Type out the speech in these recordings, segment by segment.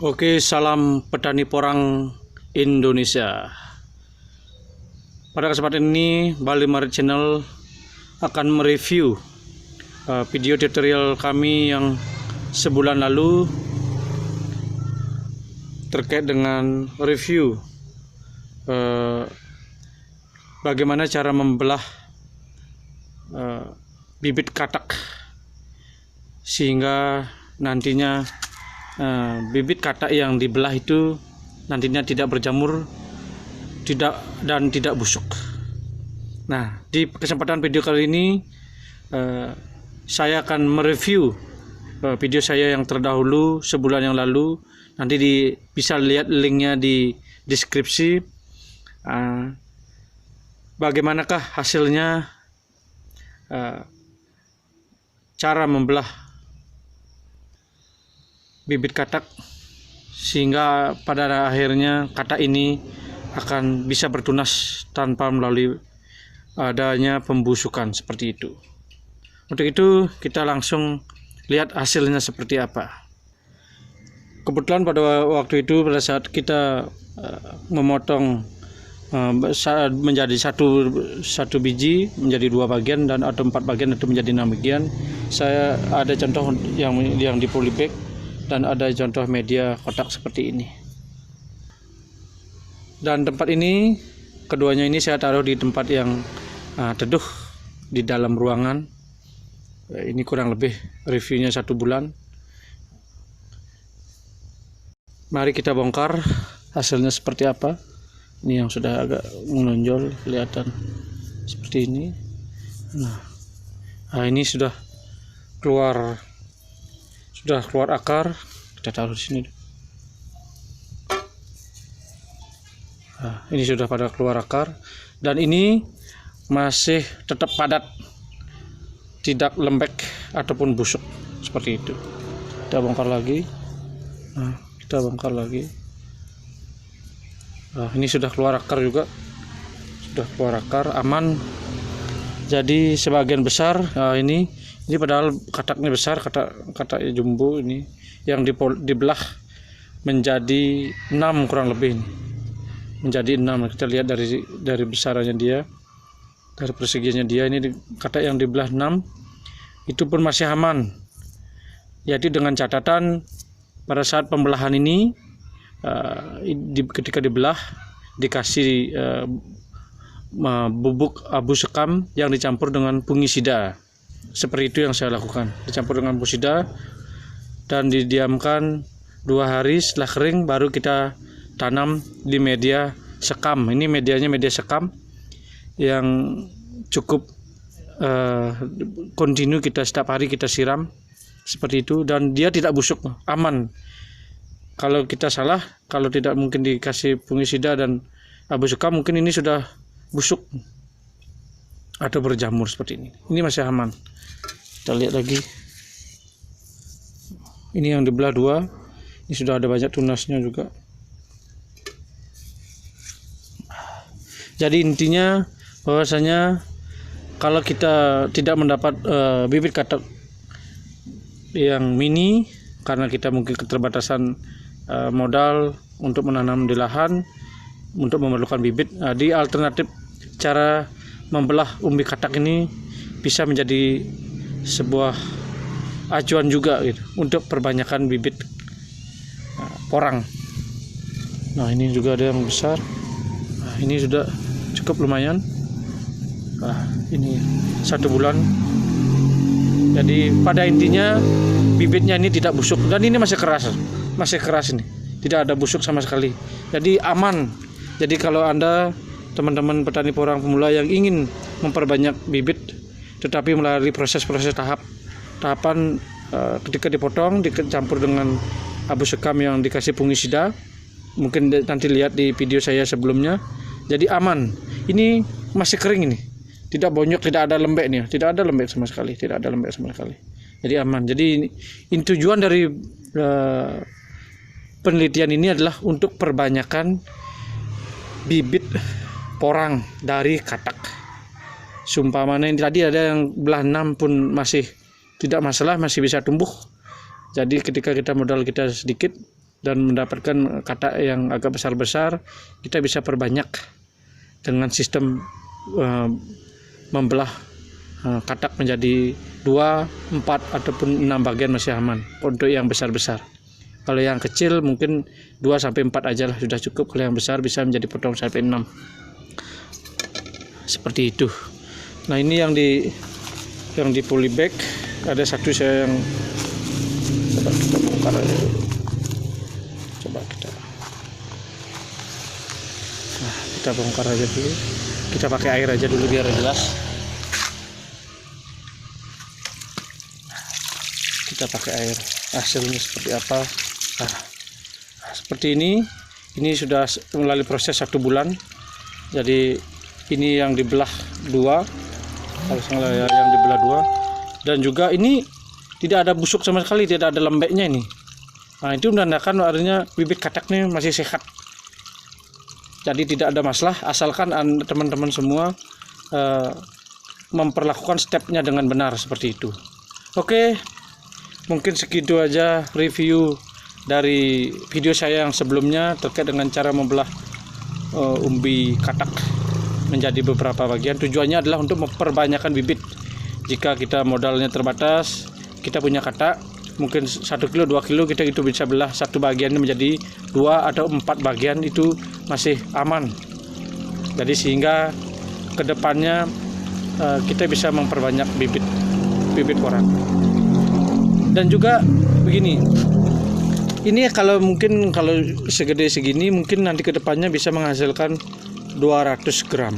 Oke, salam petani porang Indonesia. Pada kesempatan ini, Bali Marit Channel akan mereview video tutorial kami yang sebulan lalu terkait dengan review bagaimana cara membelah bibit katak sehingga nantinya bibit katak yang dibelah itu nantinya tidak berjamur, tidak busuk. Nah, di kesempatan video kali ini saya akan mereview video saya yang terdahulu sebulan yang lalu. Nanti bisa lihat linknya di deskripsi. Bagaimanakah hasilnya cara membelah bibit katak sehingga pada akhirnya katak ini akan bisa bertunas tanpa melalui adanya pembusukan seperti itu. Untuk itu kita langsung lihat hasilnya seperti apa. Kebetulan pada waktu itu, pada saat kita memotong menjadi satu biji menjadi 2 bagian dan atau 4 bagian atau menjadi 6 bagian, saya ada contoh yang di polybag dan ada contoh media kotak seperti ini. Dan tempat ini, keduanya ini saya taruh di tempat yang teduh di dalam ruangan. Ini kurang lebih reviewnya 1 bulan. Mari kita bongkar hasilnya seperti apa. Ini yang sudah agak menonjol, kelihatan seperti ini. Nah, ini sudah keluar akar. Kita taruh di sini. Nah, ini sudah pada keluar akar dan ini masih tetap padat, tidak lembek ataupun busuk seperti itu. Kita bongkar lagi. Nah, kita bongkar lagi. Nah, ini sudah keluar akar juga, sudah keluar akar, aman. Jadi sebagian besar, ini padahal kataknya besar, kataknya jumbo ini yang dibelah menjadi 6 kurang lebih ini. Menjadi 6. Kita lihat dari besarannya dia, dari persegiannya dia, ini katak yang dibelah 6 itu pun masih aman. Yaitu dengan catatan pada saat pembelahan ini ketika dibelah dikasih bubuk abu sekam yang dicampur dengan fungisida. Seperti itu yang saya lakukan, dicampur dengan fungisida dan didiamkan 2 hari. Setelah kering baru kita tanam di media sekam. Ini medianya media sekam yang cukup kontinu, kita setiap hari kita siram seperti itu dan dia tidak busuk, aman. Kalau kita salah, kalau tidak mungkin dikasih fungisida dan abu sekam, mungkin ini sudah busuk atau berjamur seperti ini. Ini masih aman. Kita lihat lagi. Ini yang dibelah 2. Ini sudah ada banyak tunasnya juga. Jadi intinya bahwasanya kalau kita tidak mendapat bibit katak yang mini karena kita mungkin keterbatasan modal untuk menanam di lahan, untuk memerlukan bibit, di alternatif cara membelah umbi katak ini bisa menjadi sebuah acuan juga gitu, untuk perbanyakan bibit porang. Nah, ini juga ada yang besar. Nah, ini sudah cukup lumayan. Nah, ini 1 bulan. Jadi pada intinya bibitnya ini tidak busuk dan ini masih keras ini, tidak ada busuk sama sekali. Jadi aman. Jadi kalau Anda teman-teman petani porang pemula yang ingin memperbanyak bibit tetapi melalui proses-proses tahapan ketika dipotong dicampur dengan abu sekam yang dikasih fungisida, mungkin nanti lihat di video saya sebelumnya. Jadi aman. Ini masih kering ini. Tidak bonyok, tidak ada lembek nih, tidak ada lembek sama sekali, Jadi aman. Jadi tujuan dari penelitian ini adalah untuk perbanyakan bibit porang dari katak. Sumpamanya ini tadi ada yang belah 6 pun masih tidak masalah, masih bisa tumbuh. Jadi ketika kita modal kita sedikit, dan mendapatkan katak yang agak besar-besar, kita bisa perbanyak dengan sistem membelah katak menjadi 2, 4 ataupun 6 bagian masih aman untuk yang besar-besar. Kalau yang kecil mungkin 2 sampai 4 aja lah sudah cukup. Kalau yang besar bisa menjadi potong sampai 6. Seperti itu. Nah, ini yang di polybag ada satu saya yang coba kita bongkar aja dulu. Kita bongkar aja dulu, kita pakai air aja dulu biar jelas. Kita pakai air, hasilnya seperti apa. Nah, seperti ini sudah melalui proses 1 bulan. Jadi ini yang dibelah 2, kalau salah ya, yang dibelah 2, dan juga ini tidak ada busuk sama sekali, tidak ada lembeknya ini. Nah, itu menandakan artinya bibit kataknya masih sehat. Jadi tidak ada masalah, asalkan teman-teman semua memperlakukan stepnya dengan benar seperti itu. Oke, mungkin segitu aja review dari video saya yang sebelumnya terkait dengan cara membelah umbi katak menjadi beberapa bagian. Tujuannya adalah untuk memperbanyakkan bibit. Jika kita modalnya terbatas, kita punya katak mungkin 1 kilo 2 kilo, kita itu bisa belah satu bagian menjadi 2 atau 4 bagian, itu masih aman. Jadi sehingga kedepannya kita bisa memperbanyak bibit porang. Dan juga begini, ini kalau segede segini mungkin nanti kedepannya bisa menghasilkan 200 gram,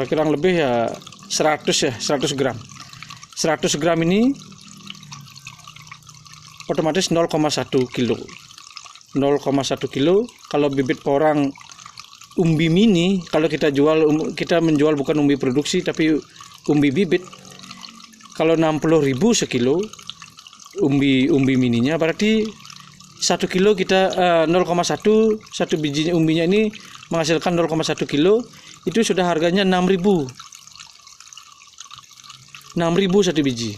kurang lebih ya 100 gram. 100 gram ini otomatis 0,1 kilo. 0,1 kilo. Kalau bibit porang umbi mini, kalau kita menjual bukan umbi produksi tapi umbi bibit, kalau 60.000 sekilo umbi mininya, berarti 1 kilo kita 1 bijinya umbinya ini menghasilkan 0,1 kilo, itu sudah harganya 6.000 1 biji.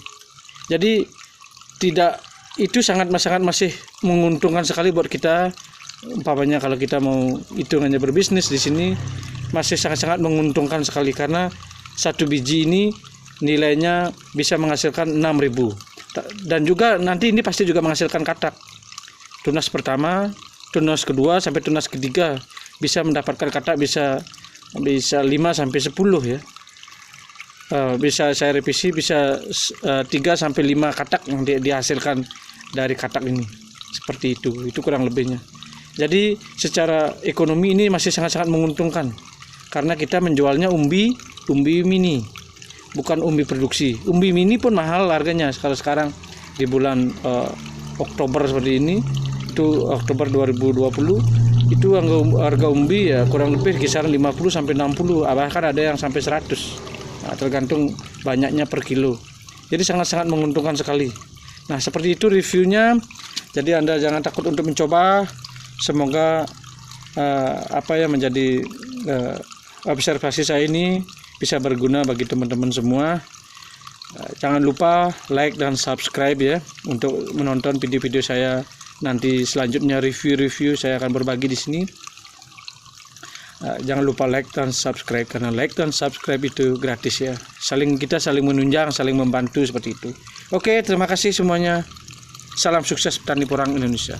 Jadi itu sangat masih menguntungkan sekali buat kita. Umpamanya kalau kita mau hitungannya berbisnis di sini, masih sangat menguntungkan sekali, karena 1 biji ini nilainya bisa menghasilkan 6.000. Dan juga nanti ini pasti juga menghasilkan katak. Tunas pertama, tunas kedua sampai tunas ketiga bisa mendapatkan katak, bisa 5 sampai 10 ya. Bisa saya revisi, bisa 3 sampai 5 katak yang dihasilkan dari katak ini. Seperti itu kurang lebihnya. Jadi secara ekonomi ini masih sangat menguntungkan, karena kita menjualnya umbi mini, bukan umbi produksi. Umbi mini pun mahal harganya. Kalau sekarang di bulan Oktober seperti ini, itu Oktober 2020, itu harga umbi ya kurang lebih kisaran 50 sampai 60, bahkan ada yang sampai 100. Nah, tergantung banyaknya per kilo. Jadi sangat menguntungkan sekali. Nah, seperti itu reviewnya. Jadi Anda jangan takut untuk mencoba. Semoga menjadi observasi saya ini bisa berguna bagi teman-teman semua. Jangan lupa like dan subscribe ya, untuk menonton video-video saya nanti selanjutnya. Review saya akan berbagi di sini. Jangan lupa like dan subscribe, karena like dan subscribe itu gratis ya. Kita saling menunjang, saling membantu seperti itu. Oke, terima kasih semuanya. Salam sukses petani porang Indonesia.